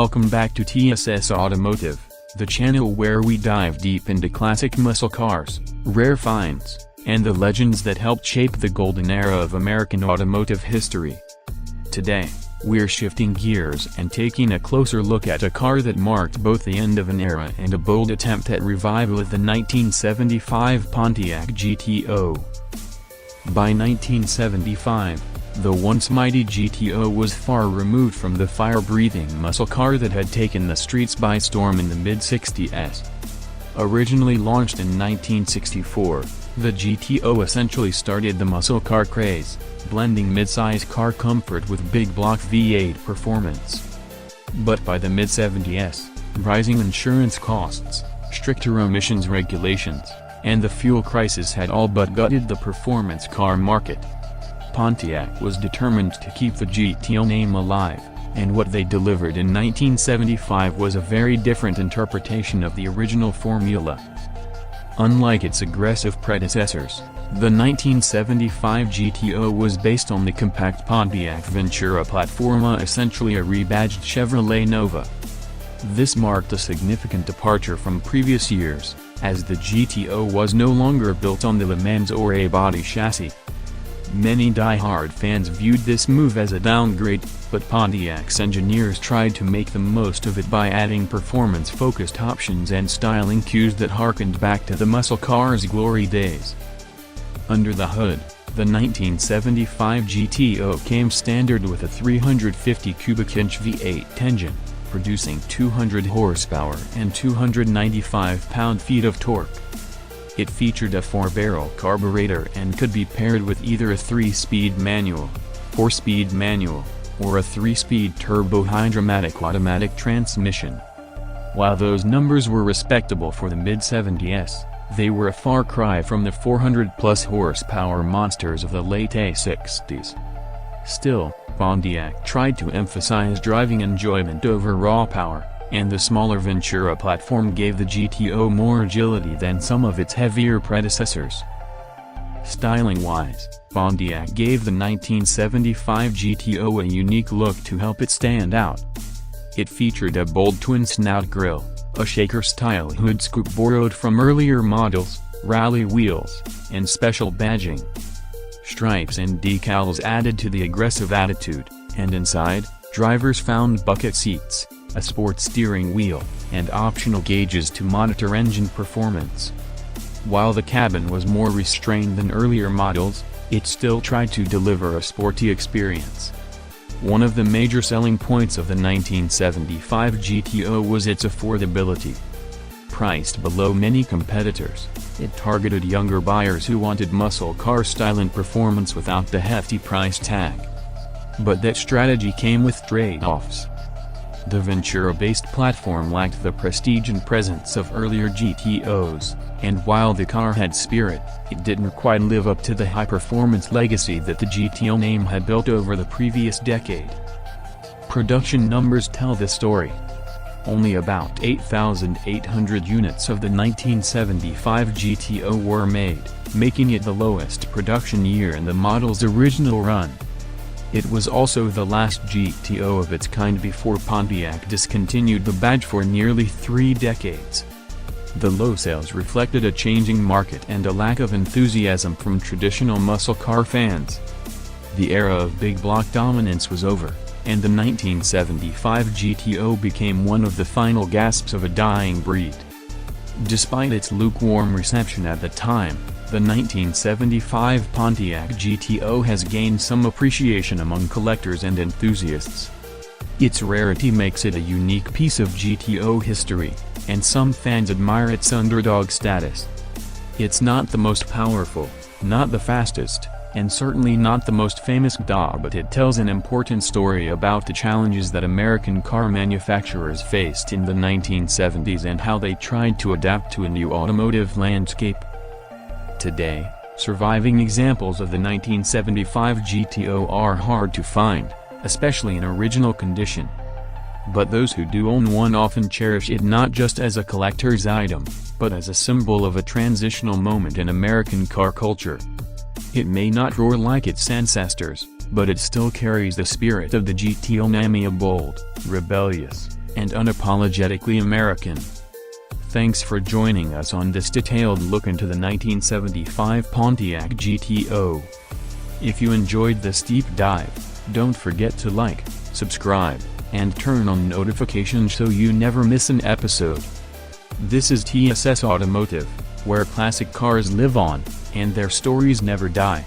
Welcome back to TSS Automotive, the channel where we dive deep into classic muscle cars, rare finds, and the legends that helped shape the golden era of American automotive history. Today, we're shifting gears and taking a closer look at a car that marked both the end of an era and a bold attempt at revival of the 1975 Pontiac GTO. By 1975, the once mighty GTO was far removed from the fire-breathing muscle car that had taken the streets by storm in the mid-60s. Originally launched in 1964, the GTO essentially started the muscle car craze, blending mid-size car comfort with big block V8 performance. But by the mid-70s, rising insurance costs, stricter emissions regulations, and the fuel crisis had all but gutted the performance car market. Pontiac was determined to keep the GTO name alive, and what they delivered in 1975 was a very different interpretation of the original formula. Unlike its aggressive predecessors, the 1975 GTO was based on the compact Pontiac Ventura platform, essentially a rebadged Chevrolet Nova. This marked a significant departure from previous years, as the GTO was no longer built on the Le Mans or A-body chassis. Many die-hard fans viewed this move as a downgrade, but Pontiac's engineers tried to make the most of it by adding performance-focused options and styling cues that harkened back to the muscle car's glory days. Under the hood, the 1975 GTO came standard with a 350 cubic inch V8 engine, producing 200 horsepower and 295 pound-feet of torque. It featured a 4-barrel carburetor and could be paired with either a 3-speed manual, 4-speed manual, or a 3-speed turbo-hydromatic automatic transmission. While those numbers were respectable for the mid-70s, they were a far cry from the 400-plus horsepower monsters of the late '60s. Still, Pontiac tried to emphasize driving enjoyment over raw power, and the smaller Ventura platform gave the GTO more agility than some of its heavier predecessors. Styling-wise, Pontiac gave the 1975 GTO a unique look to help it stand out. It featured a bold twin-snout grille, a shaker-style hood scoop borrowed from earlier models, rally wheels, and special badging. Stripes and decals added to the aggressive attitude, and inside, drivers found bucket seats, a sports steering wheel, and optional gauges to monitor engine performance. While the cabin was more restrained than earlier models, it still tried to deliver a sporty experience. One of the major selling points of the 1975 GTO was its affordability. Priced below many competitors, it targeted younger buyers who wanted muscle car style and performance without the hefty price tag. But that strategy came with trade-offs. The Ventura-based platform lacked the prestige and presence of earlier GTOs, and while the car had spirit, it didn't quite live up to the high-performance legacy that the GTO name had built over the previous decade. Production numbers tell the story. Only about 8,800 units of the 1975 GTO were made, making it the lowest production year in the model's original run. It was also the last GTO of its kind before Pontiac discontinued the badge for nearly 3 decades. The low sales reflected a changing market and a lack of enthusiasm from traditional muscle car fans. The era of big block dominance was over, and the 1975 GTO became one of the final gasps of a dying breed. Despite its lukewarm reception at the time, the 1975 Pontiac GTO has gained some appreciation among collectors and enthusiasts. Its rarity makes it a unique piece of GTO history, and some fans admire its underdog status. It's not the most powerful, not the fastest, and certainly not the most famous car, but it tells an important story about the challenges that American car manufacturers faced in the 1970s and how they tried to adapt to a new automotive landscape. Today, surviving examples of the 1975 GTO are hard to find, especially in original condition. But those who do own one often cherish it not just as a collector's item, but as a symbol of a transitional moment in American car culture. It may not roar like its ancestors, but it still carries the spirit of the GTO, namely bold, rebellious, and unapologetically American. Thanks for joining us on this detailed look into the 1975 Pontiac GTO. If you enjoyed this deep dive, don't forget to like, subscribe, and turn on notifications so you never miss an episode. This is TSS Automotive, where classic cars live on, and their stories never die.